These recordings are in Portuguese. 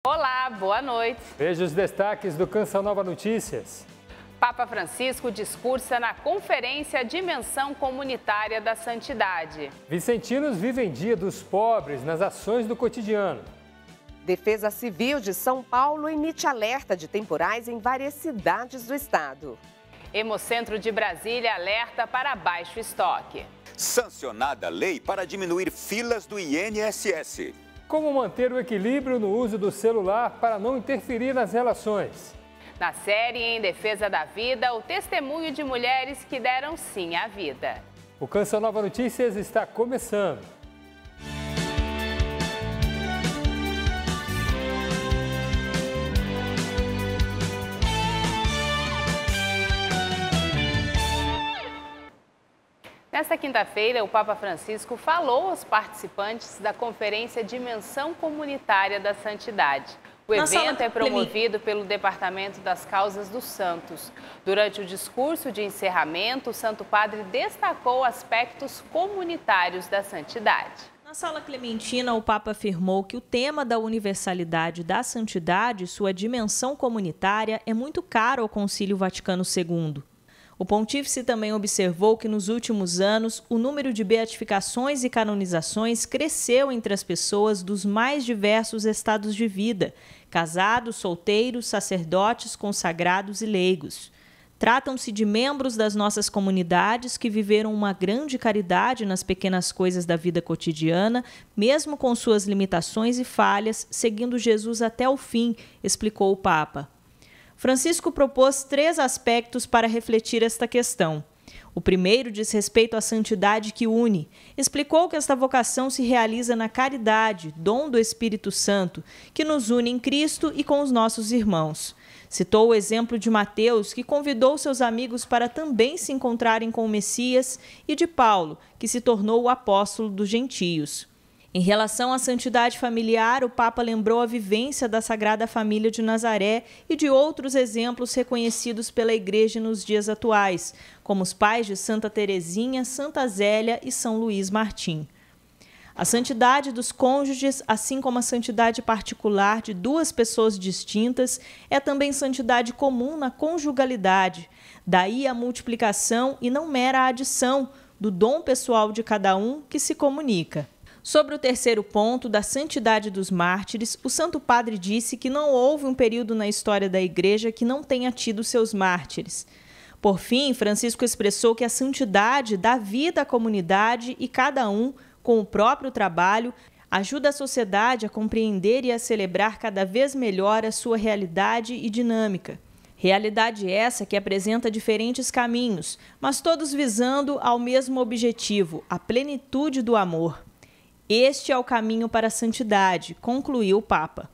Olá, boa noite. Veja os destaques do Canção Nova Notícias. Papa Francisco discursa na Conferência Dimensão Comunitária da Santidade. Vicentinos vivem Dia dos Pobres nas ações do cotidiano. Defesa Civil de São Paulo emite alerta de temporais em várias cidades do estado. Hemocentro de Brasília alerta para baixo estoque. Sancionada lei para diminuir filas do INSS. Como manter o equilíbrio no uso do celular para não interferir nas relações. Na série Em Defesa da Vida, o testemunho de mulheres que deram sim à vida. O Canção Nova Notícias está começando. Nesta quinta-feira, o Papa Francisco falou aos participantes da Conferência Dimensão Comunitária da Santidade. O evento é promovido pelo Departamento das Causas dos Santos. Durante o discurso de encerramento, o Santo Padre destacou aspectos comunitários da santidade. Na Sala Clementina, o Papa afirmou que o tema da universalidade da santidade, sua dimensão comunitária, é muito caro ao Concílio Vaticano II. O pontífice também observou que nos últimos anos o número de beatificações e canonizações cresceu entre as pessoas dos mais diversos estados de vida, casados, solteiros, sacerdotes, consagrados e leigos. Tratam-se de membros das nossas comunidades que viveram uma grande caridade nas pequenas coisas da vida cotidiana, mesmo com suas limitações e falhas, seguindo Jesus até o fim, explicou o Papa. Francisco propôs 3 aspectos para refletir esta questão. O primeiro diz respeito à santidade que une. Explicou que esta vocação se realiza na caridade, dom do Espírito Santo, que nos une em Cristo e com os nossos irmãos. Citou o exemplo de Mateus, que convidou seus amigos para também se encontrarem com o Messias, e de Paulo, que se tornou o apóstolo dos gentios. Em relação à santidade familiar, o Papa lembrou a vivência da Sagrada Família de Nazaré e de outros exemplos reconhecidos pela Igreja nos dias atuais, como os pais de Santa Teresinha, Santa Zélia e São Luís Martim. A santidade dos cônjuges, assim como a santidade particular de 2 pessoas distintas, é também santidade comum na conjugalidade. Daí a multiplicação e não mera adição do dom pessoal de cada um que se comunica. Sobre o terceiro ponto, da santidade dos mártires, o Santo Padre disse que não houve um período na história da Igreja que não tenha tido seus mártires. Por fim, Francisco expressou que a santidade dá vida à comunidade e cada um, com o próprio trabalho, ajuda a sociedade a compreender e a celebrar cada vez melhor a sua realidade e dinâmica. Realidade essa que apresenta diferentes caminhos, mas todos visando ao mesmo objetivo, a plenitude do amor. Este é o caminho para a santidade, concluiu o Papa.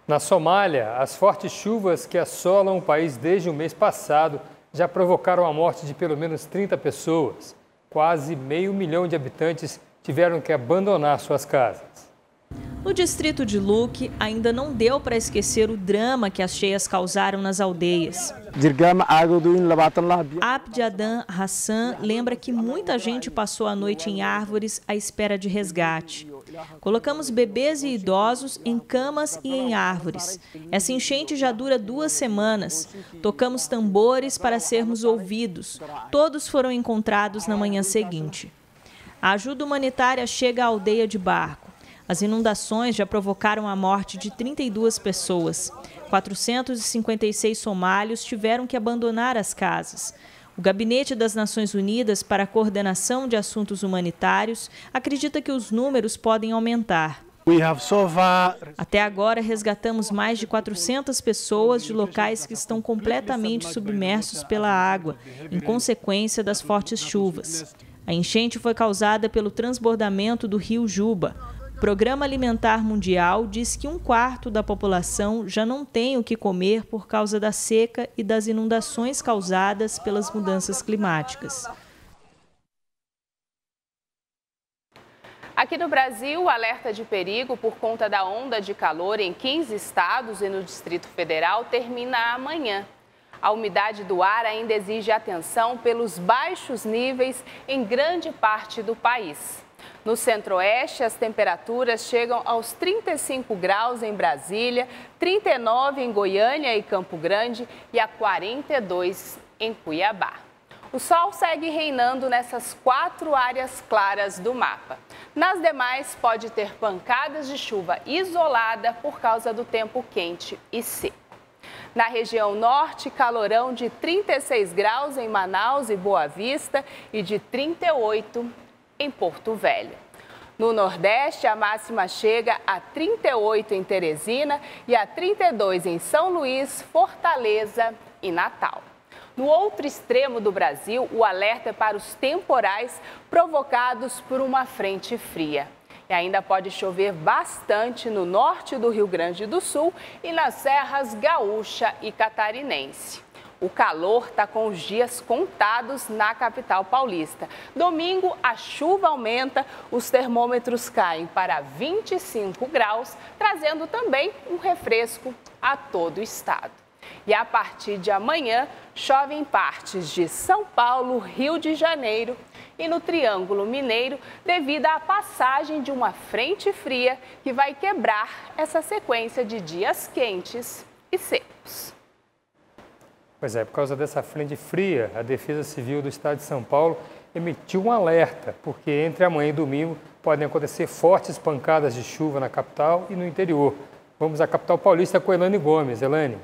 Na Somália, as fortes chuvas que assolam o país desde o mês passado já provocaram a morte de pelo menos 30 pessoas. Quase 500 mil de habitantes tiveram que abandonar suas casas. No distrito de Luque, ainda não deu para esquecer o drama que as cheias causaram nas aldeias. Abdi Adan Hassan lembra que muita gente passou a noite em árvores à espera de resgate. Colocamos bebês e idosos em camas e em árvores. Essa enchente já dura 2 semanas. Tocamos tambores para sermos ouvidos. Todos foram encontrados na manhã seguinte. A ajuda humanitária chega à aldeia de barco. As inundações já provocaram a morte de 32 pessoas. 456 somálios tiveram que abandonar as casas. O Gabinete das Nações Unidas para a Coordenação de Assuntos Humanitários acredita que os números podem aumentar. Até agora, resgatamos mais de 400 pessoas de locais que estão completamente submersos pela água, em consequência das fortes chuvas. A enchente foi causada pelo transbordamento do rio Juba. O Programa Alimentar Mundial diz que 1/4 da população já não tem o que comer por causa da seca e das inundações causadas pelas mudanças climáticas. Aqui no Brasil, o alerta de perigo por conta da onda de calor em 15 estados e no Distrito Federal termina amanhã. A umidade do ar ainda exige atenção pelos baixos níveis em grande parte do país. No centro-oeste, as temperaturas chegam aos 35 graus em Brasília, 39 em Goiânia e Campo Grande e a 42 em Cuiabá. O sol segue reinando nessas 4 áreas claras do mapa. Nas demais, pode ter pancadas de chuva isolada por causa do tempo quente e seco. Na região norte, calorão de 36 graus em Manaus e Boa Vista e de 38 em Porto Velho. No Nordeste, a máxima chega a 38 em Teresina e a 32 em São Luís, Fortaleza e Natal. No outro extremo do Brasil, o alerta é para os temporais provocados por uma frente fria. E ainda pode chover bastante no norte do Rio Grande do Sul e nas serras gaúcha e catarinense. O calor está com os dias contados na capital paulista. Domingo, a chuva aumenta, os termômetros caem para 25 graus, trazendo também um refresco a todo o estado. E a partir de amanhã, chove em partes de São Paulo, Rio de Janeiro e no Triângulo Mineiro, devido à passagem de uma frente fria que vai quebrar essa sequência de dias quentes e secos. Pois é, por causa dessa frente fria, a Defesa Civil do Estado de São Paulo emitiu um alerta, porque entre amanhã e domingo podem acontecer fortes pancadas de chuva na capital e no interior. Vamos à capital paulista com Elane Gomes. Elane.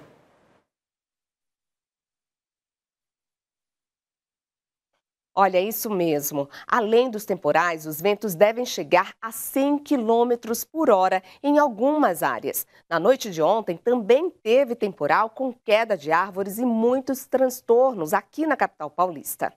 Olha, é isso mesmo. Além dos temporais, os ventos devem chegar a 100 km por hora em algumas áreas. Na noite de ontem, também teve temporal com queda de árvores e muitos transtornos aqui na capital paulista.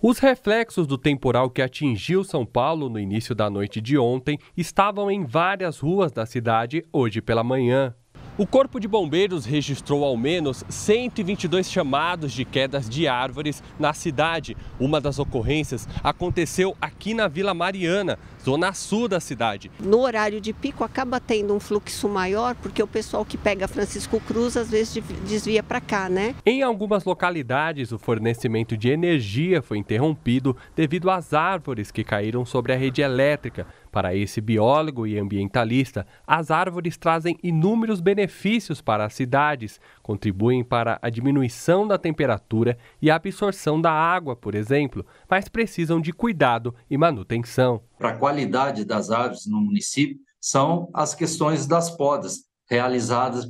Os reflexos do temporal que atingiu São Paulo no início da noite de ontem estavam em várias ruas da cidade hoje pela manhã. O Corpo de Bombeiros registrou ao menos 122 chamados de quedas de árvores na cidade. Uma das ocorrências aconteceu aqui na Vila Mariana, zona sul da cidade. No horário de pico acaba tendo um fluxo maior, porque o pessoal que pega Francisco Cruz às vezes desvia para cá, né? Em algumas localidades, o fornecimento de energia foi interrompido devido às árvores que caíram sobre a rede elétrica. Para esse biólogo e ambientalista, as árvores trazem inúmeros benefícios para as cidades, contribuem para a diminuição da temperatura e a absorção da água, por exemplo, mas precisam de cuidado e manutenção. Para a qualidade das árvores no município são as questões das podas, realizadas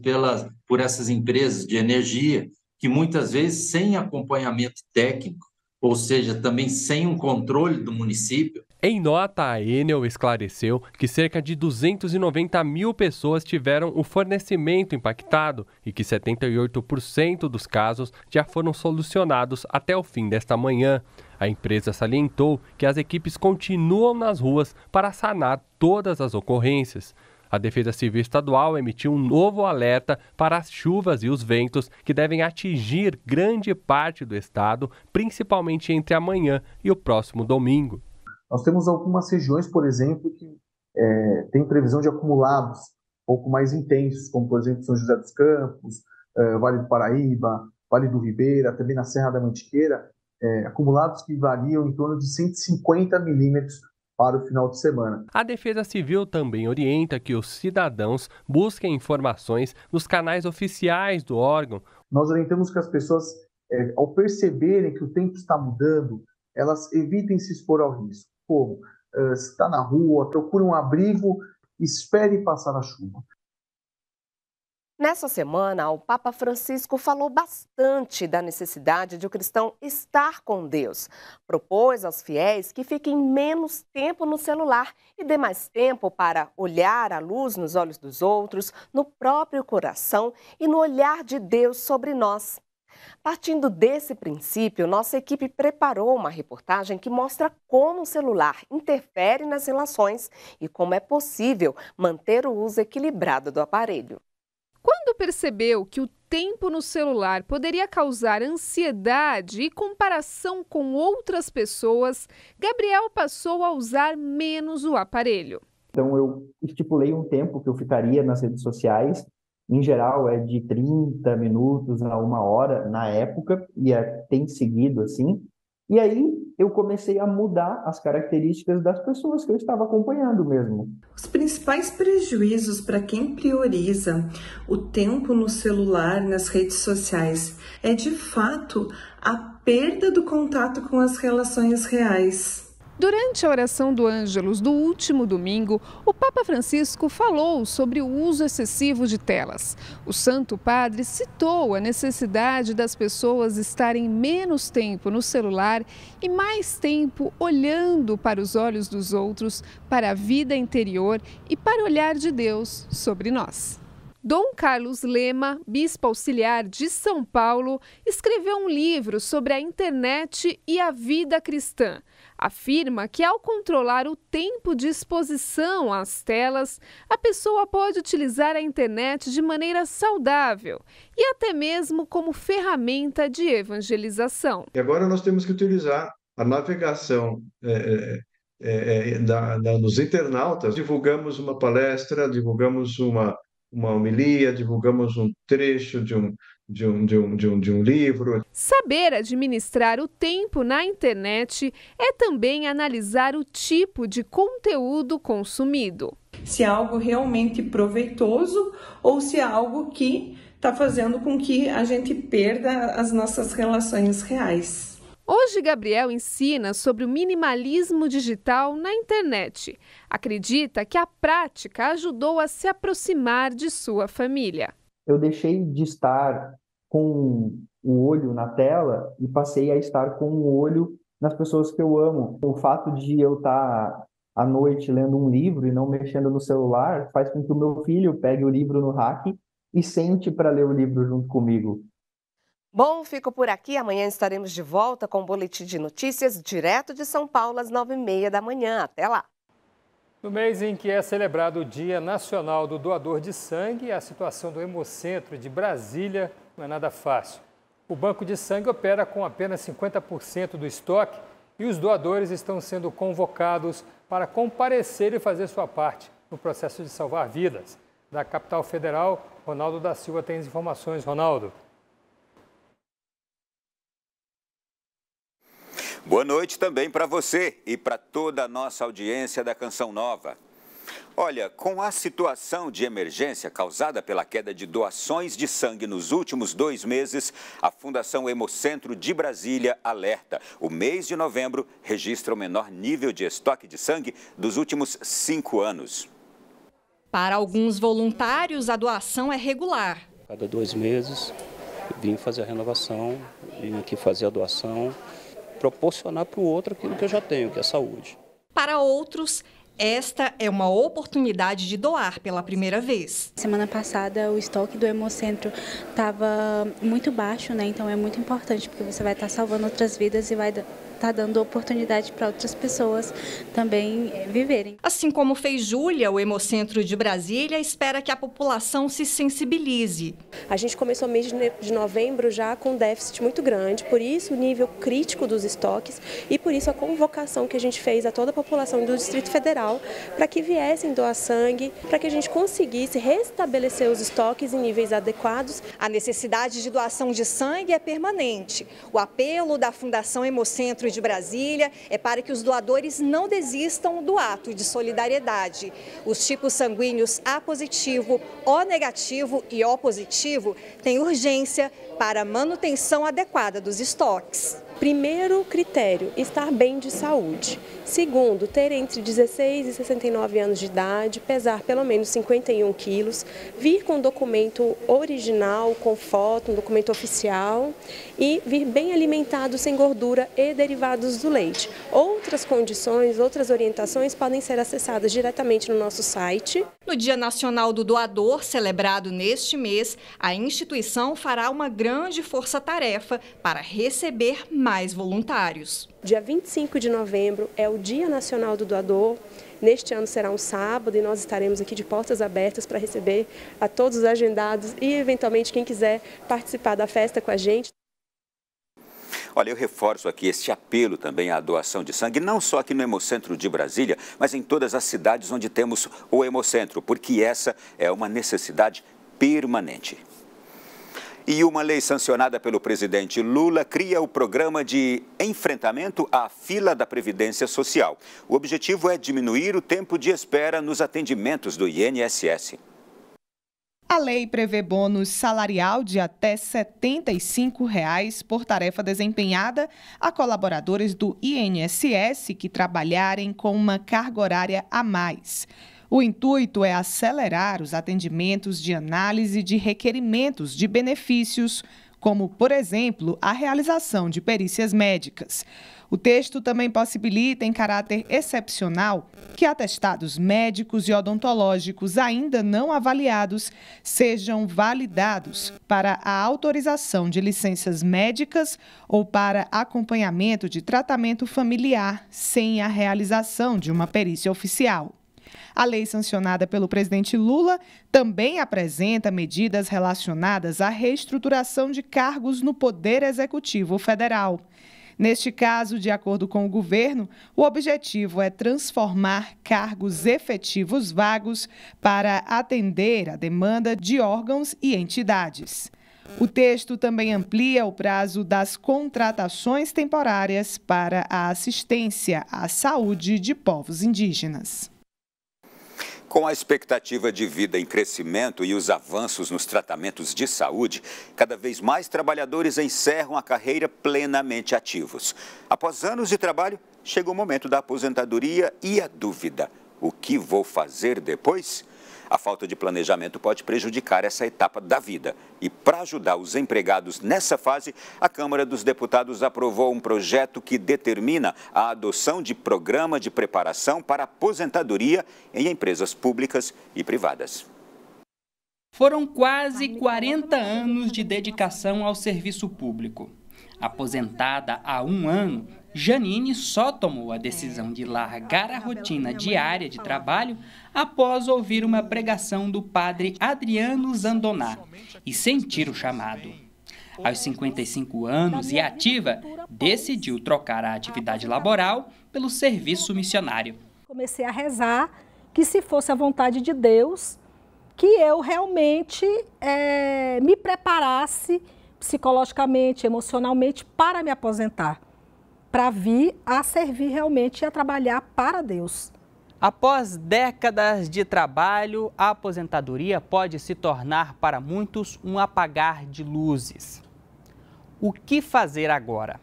por essas empresas de energia, que muitas vezes sem acompanhamento técnico, ou seja, também sem um controle do município. Em nota, a Enel esclareceu que cerca de 290 mil pessoas tiveram o fornecimento impactado e que 78% dos casos já foram solucionados até o fim desta manhã. A empresa salientou que as equipes continuam nas ruas para sanar todas as ocorrências. A Defesa Civil Estadual emitiu um novo alerta para as chuvas e os ventos que devem atingir grande parte do estado, principalmente entre amanhã e o próximo domingo. Nós temos algumas regiões, por exemplo, que tem previsão de acumulados um pouco mais intensos, como, por exemplo, São José dos Campos, Vale do Paraíba, Vale do Ribeira, também na Serra da Mantiqueira, acumulados que variam em torno de 150 milímetros para o final de semana. A Defesa Civil também orienta que os cidadãos busquem informações nos canais oficiais do órgão. Nós orientamos que as pessoas, ao perceberem que o tempo está mudando, elas evitem se expor ao risco. Como? Se está na rua, procure um abrigo, espere passar a chuva. Nessa semana, o Papa Francisco falou bastante da necessidade de o cristão estar com Deus. Propôs aos fiéis que fiquem menos tempo no celular e dê mais tempo para olhar a luz nos olhos dos outros, no próprio coração e no olhar de Deus sobre nós. Partindo desse princípio, nossa equipe preparou uma reportagem que mostra como o celular interfere nas relações e como é possível manter o uso equilibrado do aparelho. Quando percebeu que o tempo no celular poderia causar ansiedade e comparação com outras pessoas, Gabriel passou a usar menos o aparelho. Então eu estipulei um tempo que eu ficaria nas redes sociais. Em geral, é de 30 minutos a 1 hora na época, e tem seguido assim. E aí, eu comecei a mudar as características das pessoas que eu estava acompanhando mesmo. Os principais prejuízos para quem prioriza o tempo no celular, nas redes sociais, é de fato a perda do contato com as relações reais. Durante a oração do Ângelus do último domingo, o Papa Francisco falou sobre o uso excessivo de telas. O Santo Padre citou a necessidade das pessoas estarem menos tempo no celular e mais tempo olhando para os olhos dos outros, para a vida interior e para o olhar de Deus sobre nós. Dom Carlos Lema, bispo auxiliar de São Paulo, escreveu um livro sobre a internet e a vida cristã. Afirma que, ao controlar o tempo de exposição às telas, a pessoa pode utilizar a internet de maneira saudável e até mesmo como ferramenta de evangelização. E agora nós temos que utilizar a navegação dos internautas. Divulgamos uma palestra, divulgamos uma homilia, divulgamos um trecho de um livro. Saber administrar o tempo na internet é também analisar o tipo de conteúdo consumido. Se é algo realmente proveitoso ou se é algo que está fazendo com que a gente perda as nossas relações reais. Hoje, Gabriel ensina sobre o minimalismo digital na internet. Acredita que a prática ajudou a se aproximar de sua família. Eu deixei de estar com o olho na tela e passei a estar com o olho nas pessoas que eu amo. O fato de eu estar à noite lendo um livro e não mexendo no celular faz com que o meu filho pegue o livro no rack e sente para ler o livro junto comigo. Bom, fico por aqui. Amanhã estaremos de volta com o Boletim de Notícias, direto de São Paulo, às 9h30 da manhã. Até lá! No mês em que é celebrado o Dia Nacional do Doador de Sangue, a situação do Hemocentro de Brasília não é nada fácil. O banco de sangue opera com apenas 50% do estoque e os doadores estão sendo convocados para comparecer e fazer sua parte no processo de salvar vidas. Da capital federal, Ronaldo da Silva tem as informações. Ronaldo. Boa noite também para você e para toda a nossa audiência da Canção Nova. Olha, com a situação de emergência causada pela queda de doações de sangue nos últimos 2 meses, a Fundação Hemocentro de Brasília alerta. O mês de novembro registra o menor nível de estoque de sangue dos últimos 5 anos. Para alguns voluntários, a doação é regular. Cada 2 meses, eu vim fazer a renovação, vim aqui fazer a doação, proporcionar para o outro aquilo que eu já tenho, que é saúde. Para outros, esta é uma oportunidade de doar pela primeira vez. Semana passada o estoque do Hemocentro estava muito baixo, né? Então é muito importante porque você vai estar salvando outras vidas e vai estar dando oportunidade para outras pessoas também viverem. Assim como fez Júlia, o Hemocentro de Brasília espera que a população se sensibilize. A gente começou o mês de novembro já com um déficit muito grande, por isso o nível crítico dos estoques e por isso a convocação que a gente fez a toda a população do Distrito Federal para que viessem doar sangue, para que a gente conseguisse restabelecer os estoques em níveis adequados. A necessidade de doação de sangue é permanente. O apelo da Fundação Hemocentro de Brasília é para que os doadores não desistam do ato de solidariedade. Os tipos sanguíneos A positivo, O negativo e O positivo têm urgência para a manutenção adequada dos estoques. Primeiro critério, estar bem de saúde. Segundo, ter entre 16 e 69 anos de idade, pesar pelo menos 51 quilos, vir com documento original, com foto, um documento oficial e vir bem alimentado, sem gordura e derivados do leite. Outras condições, outras orientações podem ser acessadas diretamente no nosso site. No Dia Nacional do Doador, celebrado neste mês, a instituição fará uma grande força-tarefa para receber mais voluntários. Dia 25 de novembro é o Dia Nacional do Doador. Neste ano será um sábado e nós estaremos aqui de portas abertas para receber a todos os agendados e, eventualmente, quem quiser participar da festa com a gente. Olha, eu reforço aqui este apelo também à doação de sangue, não só aqui no Hemocentro de Brasília, mas em todas as cidades onde temos o Hemocentro, porque essa é uma necessidade permanente. E uma lei sancionada pelo presidente Lula cria o programa de enfrentamento à fila da Previdência Social. O objetivo é diminuir o tempo de espera nos atendimentos do INSS. A lei prevê bônus salarial de até R$ 75 por tarefa desempenhada a colaboradores do INSS que trabalharem com uma carga horária a mais. O intuito é acelerar os atendimentos de análise de requerimentos de benefícios, como, por exemplo, a realização de perícias médicas. O texto também possibilita, em caráter excepcional, que atestados médicos e odontológicos ainda não avaliados sejam validados para a autorização de licenças médicas ou para acompanhamento de tratamento familiar sem a realização de uma perícia oficial. A lei sancionada pelo presidente Lula também apresenta medidas relacionadas à reestruturação de cargos no Poder Executivo Federal. Neste caso, de acordo com o governo, o objetivo é transformar cargos efetivos vagos para atender a demanda de órgãos e entidades. O texto também amplia o prazo das contratações temporárias para a assistência à saúde de povos indígenas. Com a expectativa de vida em crescimento e os avanços nos tratamentos de saúde, cada vez mais trabalhadores encerram a carreira plenamente ativos. Após anos de trabalho, chega o momento da aposentadoria e a dúvida: o que vou fazer depois? A falta de planejamento pode prejudicar essa etapa da vida. E para ajudar os empregados nessa fase, a Câmara dos Deputados aprovou um projeto que determina a adoção de programa de preparação para aposentadoria em empresas públicas e privadas. Foram quase 40 anos de dedicação ao serviço público. Aposentada há 1 ano, Janine só tomou a decisão de largar a rotina diária de trabalho após ouvir uma pregação do padre Adriano Zandoná e sentir o chamado. Aos 55 anos e ativa, decidiu trocar a atividade laboral pelo serviço missionário. Comecei a rezar que, se fosse a vontade de Deus, que eu realmente me preparasse psicologicamente, emocionalmente para me aposentar, para vir a servir realmente e a trabalhar para Deus. Após décadas de trabalho, a aposentadoria pode se tornar para muitos um apagar de luzes. O que fazer agora?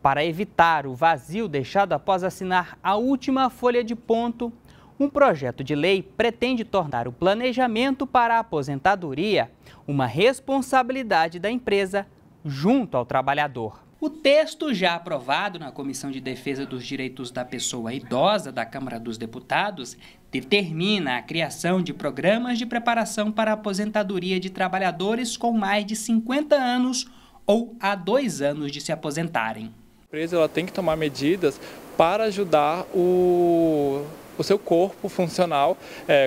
Para evitar o vazio deixado após assinar a última folha de ponto, um projeto de lei pretende tornar o planejamento para a aposentadoria uma responsabilidade da empresa junto ao trabalhador. O texto, já aprovado na Comissão de Defesa dos Direitos da Pessoa Idosa da Câmara dos Deputados, determina a criação de programas de preparação para a aposentadoria de trabalhadores com mais de 50 anos ou há 2 anos de se aposentarem. A empresa ela tem que tomar medidas para ajudar o seu corpo funcional,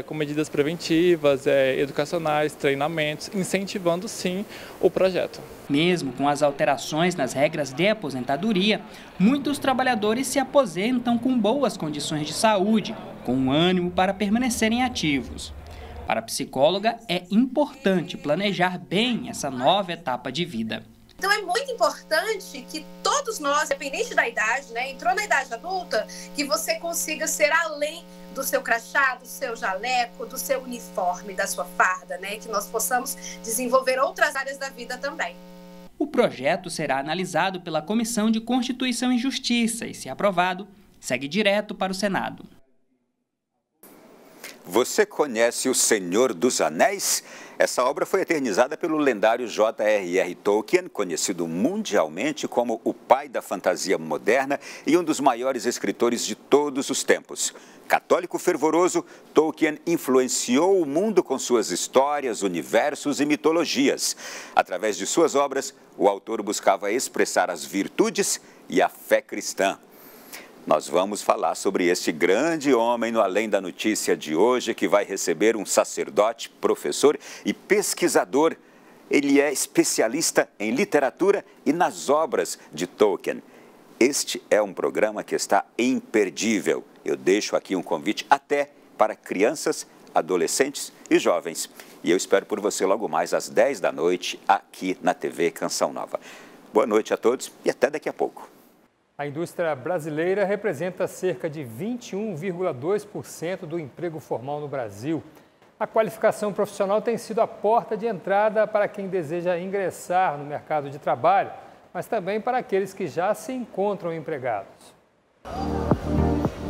com medidas preventivas, educacionais, treinamentos, incentivando sim o projeto. Mesmo com as alterações nas regras de aposentadoria, muitos trabalhadores se aposentam com boas condições de saúde, com ânimo para permanecerem ativos. Para a psicóloga, é importante planejar bem essa nova etapa de vida. Então é muito importante que todos nós, independente da idade, entrou na idade adulta, que você consiga ser além do seu crachá, do seu jaleco, do seu uniforme, da sua farda, que nós possamos desenvolver outras áreas da vida também. O projeto será analisado pela Comissão de Constituição e Justiça e, se aprovado, segue direto para o Senado. Você conhece O Senhor dos Anéis? Essa obra foi eternizada pelo lendário J.R.R. Tolkien, conhecido mundialmente como o pai da fantasia moderna e um dos maiores escritores de todos os tempos. Católico fervoroso, Tolkien influenciou o mundo com suas histórias, universos e mitologias. Através de suas obras, o autor buscava expressar as virtudes e a fé cristã. Nós vamos falar sobre este grande homem no Além da Notícia de hoje, que vai receber um sacerdote, professor e pesquisador. Ele é especialista em literatura e nas obras de Tolkien. Este é um programa que está imperdível. Eu deixo aqui um convite até para crianças adolescentes e jovens. E eu espero por você logo mais às 10 da noite aqui na TV Canção Nova. Boa noite a todos e até daqui a pouco. A indústria brasileira representa cerca de 21,2% do emprego formal no Brasil. A qualificação profissional tem sido a porta de entrada para quem deseja ingressar no mercado de trabalho, mas também para aqueles que já se encontram empregados.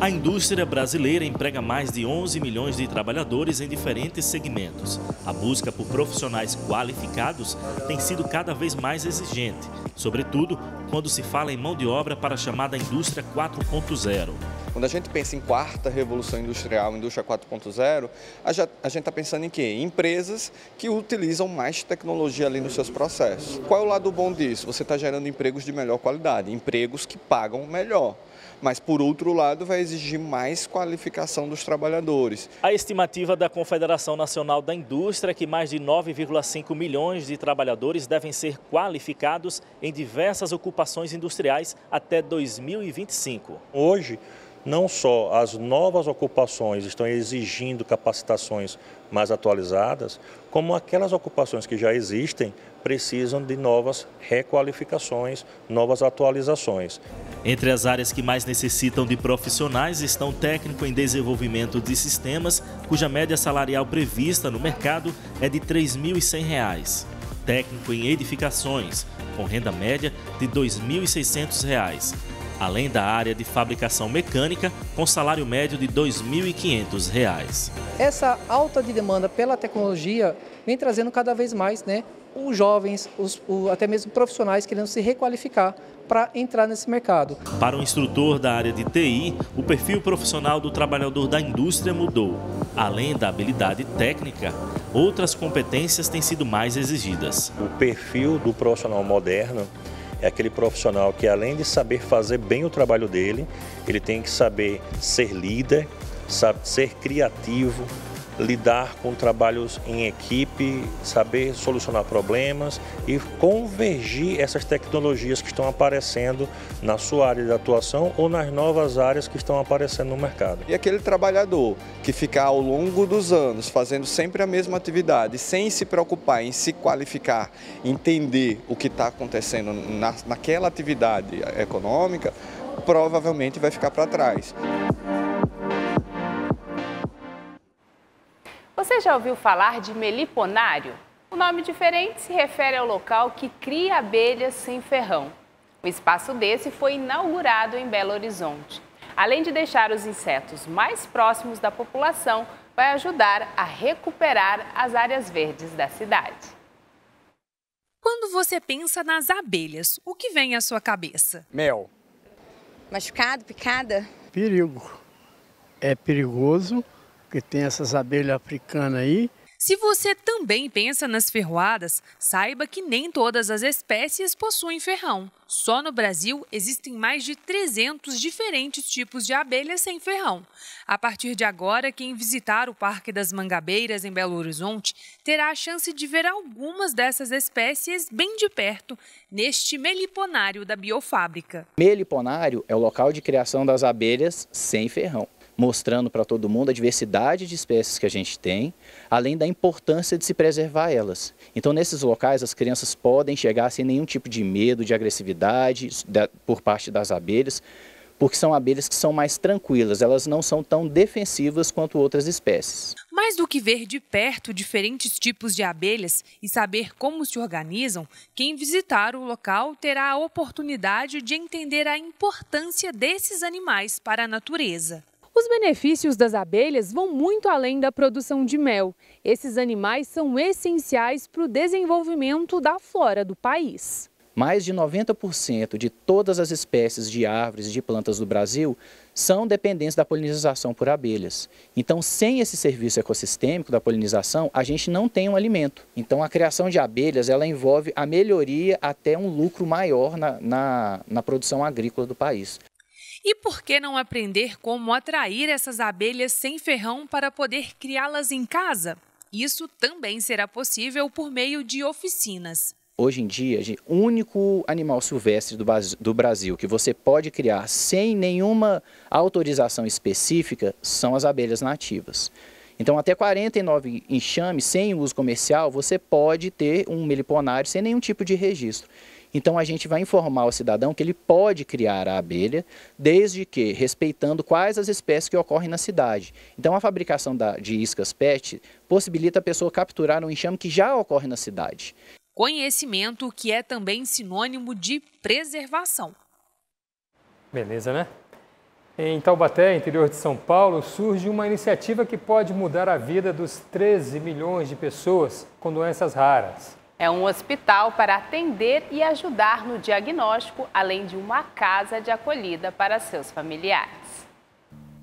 A indústria brasileira emprega mais de 11 milhões de trabalhadores em diferentes segmentos. A busca por profissionais qualificados tem sido cada vez mais exigente, sobretudo quando se fala em mão de obra para a chamada indústria 4.0. Quando a gente pensa em quarta revolução industrial, indústria 4.0, a gente está pensando em quê? Em empresas que utilizam mais tecnologia ali nos seus processos. Qual é o lado bom disso? Você está gerando empregos de melhor qualidade, empregos que pagam melhor. Mas, por outro lado, vai exigir mais qualificação dos trabalhadores. A estimativa da Confederação Nacional da Indústria é que mais de 9,5 milhões de trabalhadores devem ser qualificados em diversas ocupações industriais até 2025. Hoje, não só as novas ocupações estão exigindo capacitações mais atualizadas, como aquelas ocupações que já existem precisam de novas requalificações, novas atualizações. Entre as áreas que mais necessitam de profissionais estão técnico em desenvolvimento de sistemas, cuja média salarial prevista no mercado é de R$ 3.100. Técnico em edificações, com renda média de R$ 2.600. Além da área de fabricação mecânica, com salário médio de R$ 2.500. Essa alta de demanda pela tecnologia vem trazendo cada vez mais, os jovens, até mesmo profissionais querendo se requalificar para entrar nesse mercado. Para o instrutor da área de TI, o perfil profissional do trabalhador da indústria mudou. Além da habilidade técnica, outras competências têm sido mais exigidas. O perfil do profissional moderno é aquele profissional que, além de saber fazer bem o trabalho dele, ele tem que saber ser líder, ser criativo, lidar com trabalhos em equipe, saber solucionar problemas e convergir essas tecnologias que estão aparecendo na sua área de atuação ou nas novas áreas que estão aparecendo no mercado. E aquele trabalhador que fica ao longo dos anos fazendo sempre a mesma atividade, sem se preocupar em se qualificar, entender o que está acontecendo naquela atividade econômica, provavelmente vai ficar para trás. Você já ouviu falar de meliponário? O nome diferente se refere ao local que cria abelhas sem ferrão. O espaço desse foi inaugurado em Belo Horizonte. Além de deixar os insetos mais próximos da população, vai ajudar a recuperar as áreas verdes da cidade. Quando você pensa nas abelhas, o que vem à sua cabeça? Mel. Machucado, picada? Perigo. É perigoso. Porque tem essas abelhas africanas aí. Se você também pensa nas ferroadas, saiba que nem todas as espécies possuem ferrão. Só no Brasil existem mais de 300 diferentes tipos de abelhas sem ferrão. A partir de agora, quem visitar o Parque das Mangabeiras, em Belo Horizonte, terá a chance de ver algumas dessas espécies bem de perto, neste meliponário da Biofábrica. Meliponário é o local de criação das abelhas sem ferrão, mostrando para todo mundo a diversidade de espécies que a gente tem, além da importância de se preservar elas. Então, nesses locais, as crianças podem chegar sem nenhum tipo de medo, de agressividade por parte das abelhas, porque são abelhas que são mais tranquilas, elas não são tão defensivas quanto outras espécies. Mais do que ver de perto diferentes tipos de abelhas e saber como se organizam, quem visitar o local terá a oportunidade de entender a importância desses animais para a natureza. Os benefícios das abelhas vão muito além da produção de mel. Esses animais são essenciais para o desenvolvimento da flora do país. Mais de 90% de todas as espécies de árvores e de plantas do Brasil são dependentes da polinização por abelhas. Então, sem esse serviço ecossistêmico da polinização, a gente não tem um alimento. Então, a criação de abelhas ela envolve a melhoria até um lucro maior na produção agrícola do país. E por que não aprender como atrair essas abelhas sem ferrão para poder criá-las em casa? Isso também será possível por meio de oficinas. Hoje em dia, o único animal silvestre do Brasil que você pode criar sem nenhuma autorização específica são as abelhas nativas. Então, até 49 enxames sem uso comercial, você pode ter um meliponário sem nenhum tipo de registro. Então, a gente vai informar o cidadão que ele pode criar a abelha, desde que respeitando quais as espécies que ocorrem na cidade. Então, a fabricação de iscas PET possibilita a pessoa capturar um enxame que já ocorre na cidade. Conhecimento que é também sinônimo de preservação. Beleza, né? Em Taubaté, interior de São Paulo, surge uma iniciativa que pode mudar a vida dos 13 milhões de pessoas com doenças raras. É um hospital para atender e ajudar no diagnóstico, além de uma casa de acolhida para seus familiares.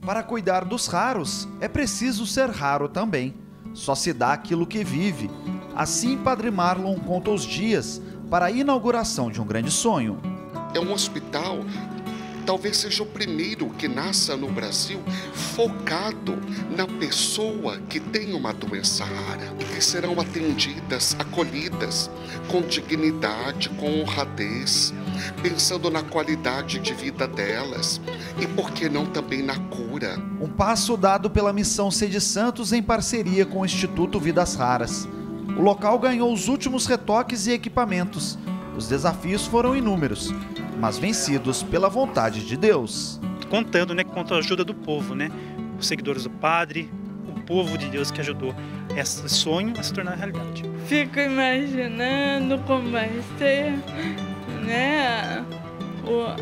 Para cuidar dos raros, é preciso ser raro também. Só se dá aquilo que vive. Assim, Padre Marlon conta os dias para a inauguração de um grande sonho. É um hospital, talvez seja o primeiro que nasça no Brasil, focado na pessoa que tem uma doença rara e que serão atendidas, acolhidas com dignidade, com honradez, pensando na qualidade de vida delas e, por que não, também na cura. Um passo dado pela Missão Sede Santos em parceria com o Instituto Vidas Raras. O local ganhou os últimos retoques e equipamentos. Os desafios foram inúmeros, mas vencidos pela vontade de Deus. Contando, com a ajuda do povo, os seguidores do Padre, o povo de Deus que ajudou esse sonho a se tornar realidade. Fico imaginando como vai ser,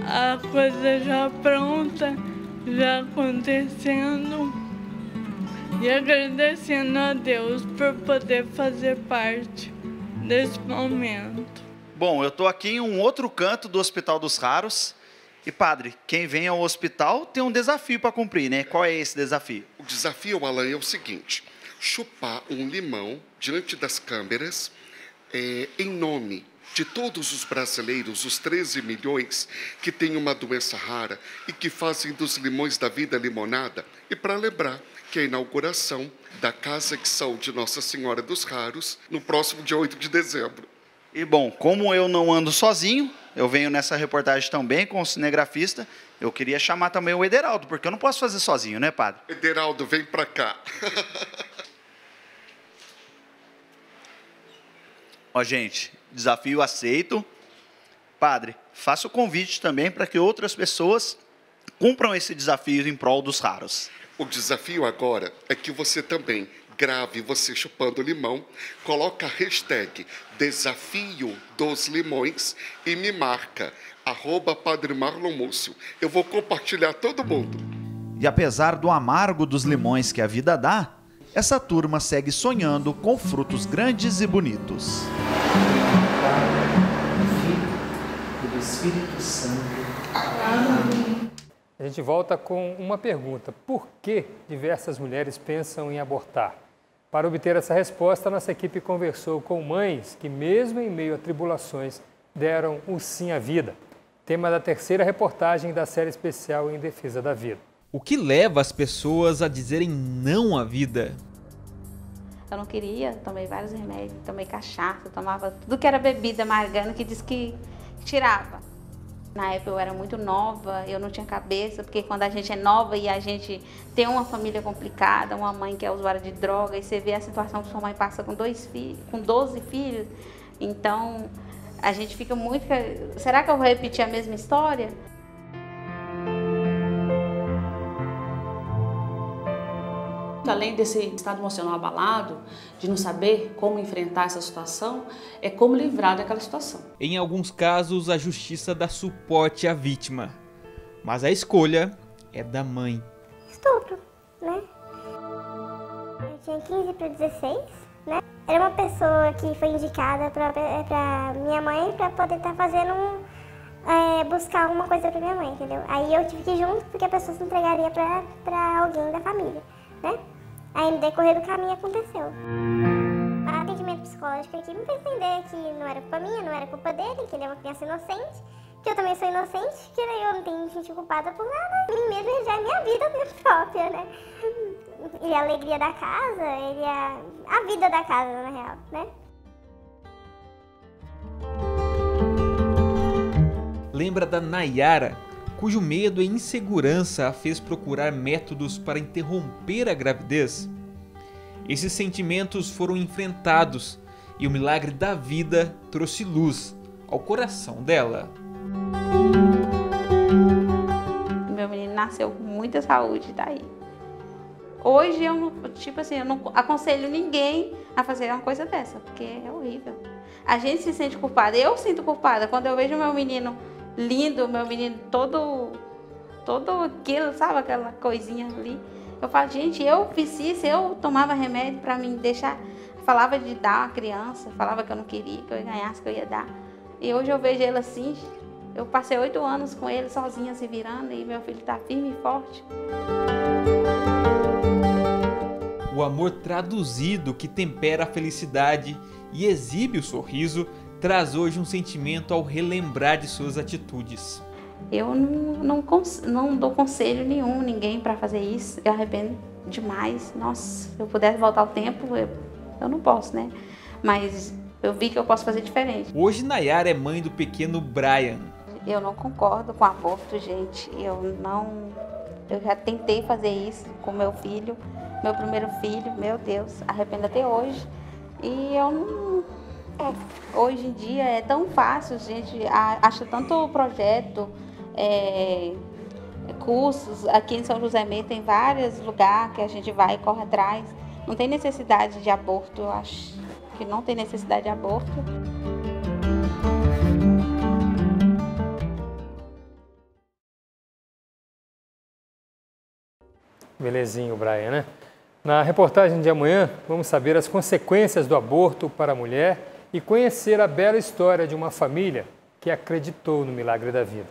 a coisa já pronta, já acontecendo, e agradecendo a Deus por poder fazer parte desse momento. Bom, eu estou aqui em um outro canto do Hospital dos Raros. E, padre, quem vem ao hospital tem um desafio para cumprir, né? Qual é esse desafio? O desafio, Alan, é o seguinte: chupar um limão diante das câmeras, em nome de todos os brasileiros, os 13 milhões que têm uma doença rara e que fazem dos limões da vida limonada. E para lembrar que a inauguração da Casa de Saúde Nossa Senhora dos Raros, no próximo dia 8 de dezembro. E bom, como eu não ando sozinho, eu venho nessa reportagem também com o cinegrafista, eu queria chamar também o Ederaldo, porque eu não posso fazer sozinho, né, padre? Ederaldo, vem pra cá. Ó, gente, desafio aceito. Padre, faça o convite também para que outras pessoas cumpram esse desafio em prol dos raros. O desafio agora é que você também grave você chupando limão, coloca a hashtag Desafio dos Limões e me marca, @Padre Marlon Múcio. Eu vou compartilhar todo mundo. E apesar do amargo dos limões que a vida dá, essa turma segue sonhando com frutos grandes e bonitos. Do Espírito Santo. Amém. A gente volta com uma pergunta: por que diversas mulheres pensam em abortar? Para obter essa resposta, nossa equipe conversou com mães que, mesmo em meio a tribulações, deram o sim à vida. Tema da terceira reportagem da série especial Em Defesa da Vida. O que leva as pessoas a dizerem não à vida? Eu não queria, tomei vários remédios, tomei cachaça, tomava tudo que era bebida amargando, que diz que tirava. Na época eu era muito nova, eu não tinha cabeça, porque quando a gente é nova e a gente tem uma família complicada, uma mãe que é usuária de droga, e você vê a situação que sua mãe passa com 12 filhos, então a gente fica muito... Será que eu vou repetir a mesma história? Além desse estado emocional abalado, de não saber como enfrentar essa situação, é como livrar daquela situação. Em alguns casos, a justiça dá suporte à vítima, mas a escolha é da mãe. Estupro, né? Eu tinha 15 para 16, né? Era uma pessoa que foi indicada para minha mãe para poder estar fazendo buscar alguma coisa para minha mãe, entendeu? Aí eu tive que ir junto porque a pessoa se entregaria para alguém da família, né? Aí no decorrer do caminho aconteceu. O atendimento psicológico aqui me fez entender que não era culpa minha, não era culpa dele, que ele é uma criança inocente, que eu também sou inocente, que eu não tenho me sentir culpada por nada. Mim mesmo já é minha vida própria, né? Ele é a alegria da casa, ele é a vida da casa, na real, né? Lembra da Nayara, cujo medo e insegurança a fez procurar métodos para interromper a gravidez? esses sentimentos foram enfrentados e o milagre da vida trouxe luz ao coração dela. Meu menino nasceu com muita saúde daí. Hoje eu não, eu não aconselho ninguém a fazer uma coisa dessa, porque é horrível. A gente se sente culpada, eu sinto culpada quando eu vejo meu menino lindo, meu menino todo aquilo, sabe, aquela coisinha ali. Eu falo, gente, eu fiz isso, eu tomava remédio para me deixar, falava de dar uma criança, falava que eu não queria, que eu ganhasse, que eu ia dar. E hoje eu vejo ele assim, eu passei 8 anos com ele sozinha se virando e meu filho está firme e forte. O amor traduzido que tempera a felicidade e exibe o sorriso traz hoje um sentimento ao relembrar de suas atitudes. Eu não dou conselho nenhum, ninguém para fazer isso. Eu arrependo demais. Nossa, se eu pudesse voltar ao tempo, eu não posso, né? Mas eu vi que eu posso fazer diferente. Hoje Nayara é mãe do pequeno Brian. Eu não concordo com aborto, gente. Eu já tentei fazer isso com meu filho, meu primeiro filho, meu Deus, arrependo até hoje. E eu não... Hoje em dia é tão fácil, gente, acha tanto projeto, cursos. Aqui em São José Meio tem vários lugares que a gente vai e corre atrás. Não tem necessidade de aborto, eu acho que não tem necessidade de aborto. Belezinho, Brian, né? Na reportagem de amanhã, vamos saber as consequências do aborto para a mulher e conhecer a bela história de uma família que acreditou no milagre da vida.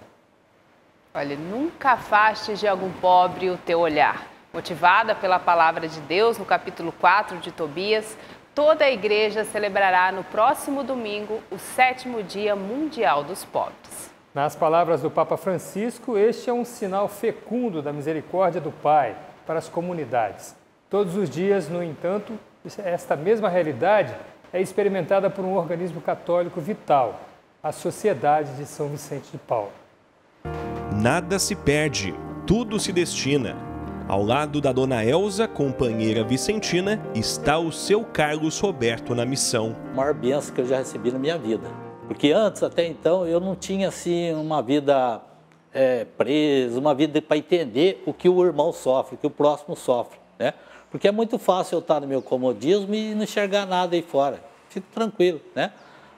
Olha, nunca afastes de algum pobre o teu olhar. Motivada pela palavra de Deus no capítulo 4 de Tobias, toda a igreja celebrará no próximo domingo o 7º Dia Mundial dos Pobres. Nas palavras do Papa Francisco, este é um sinal fecundo da misericórdia do Pai para as comunidades. Todos os dias, no entanto, esta mesma realidade é experimentada por um organismo católico vital, a Sociedade de São Vicente de Paulo. Nada se perde, tudo se destina. Ao lado da dona Elza, companheira vicentina, está o seu Carlos Roberto na missão. A maior bênção que eu já recebi na minha vida. Porque antes, até então, eu não tinha assim uma vida presa, uma vida para entender o que o irmão sofre, o que o próximo sofre, né? Porque é muito fácil eu estar no meu comodismo e não enxergar nada aí fora. Fico tranquilo, né?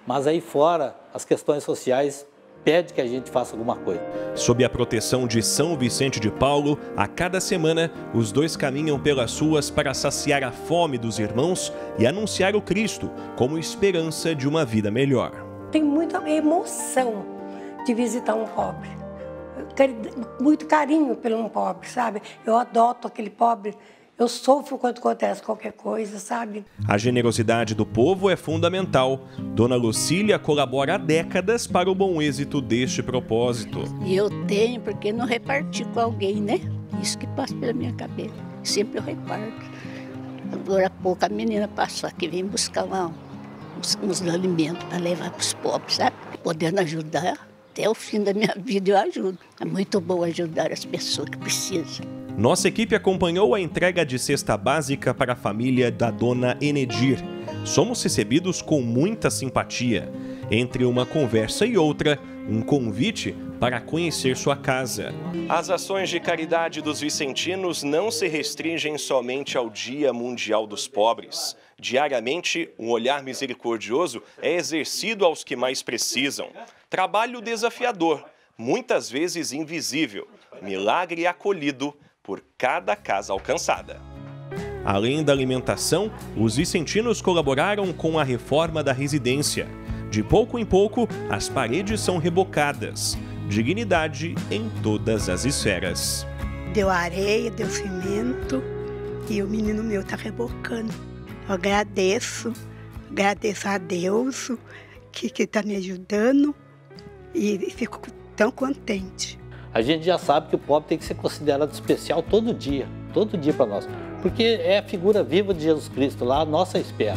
Mas aí fora, as questões sociais pedem que a gente faça alguma coisa. Sob a proteção de São Vicente de Paulo, a cada semana, os dois caminham pelas ruas para saciar a fome dos irmãos e anunciar o Cristo como esperança de uma vida melhor. Tem muita emoção de visitar um pobre. Muito carinho pelo um pobre, sabe? Eu adoto aquele pobre. Eu sofro quando acontece qualquer coisa, sabe? A generosidade do povo é fundamental. Dona Lucília colabora há décadas para o bom êxito deste propósito. E eu tenho, porque não reparti com alguém, né? Isso que passa pela minha cabeça. Sempre eu reparto. Agora há pouco a menina passou aqui, vem buscar uns alimentos para levar para os pobres, sabe? Podendo ajudar, até o fim da minha vida eu ajudo. É muito bom ajudar as pessoas que precisam. Nossa equipe acompanhou a entrega de cesta básica para a família da dona Enedir. Somos recebidos com muita simpatia. Entre uma conversa e outra, um convite para conhecer sua casa. As ações de caridade dos vicentinos não se restringem somente ao Dia Mundial dos Pobres. Diariamente, um olhar misericordioso é exercido aos que mais precisam. Trabalho desafiador, muitas vezes invisível, milagre acolhido por cada casa alcançada. Além da alimentação, os vicentinos colaboraram com a reforma da residência. De pouco em pouco, as paredes são rebocadas. Dignidade em todas as esferas. Deu areia, deu cimento e o menino meu está rebocando. Eu agradeço a Deus que está me ajudando e fico tão contente. A gente já sabe que o pobre tem que ser considerado especial todo dia para nós. Porque é a figura viva de Jesus Cristo lá, a nossa espera.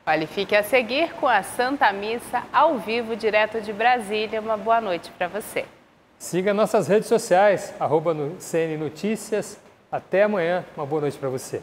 Olha, fique a seguir com a Santa Missa ao vivo, direto de Brasília. Uma boa noite para você. Siga nossas redes sociais, @CN Notícias. Até amanhã, uma boa noite para você.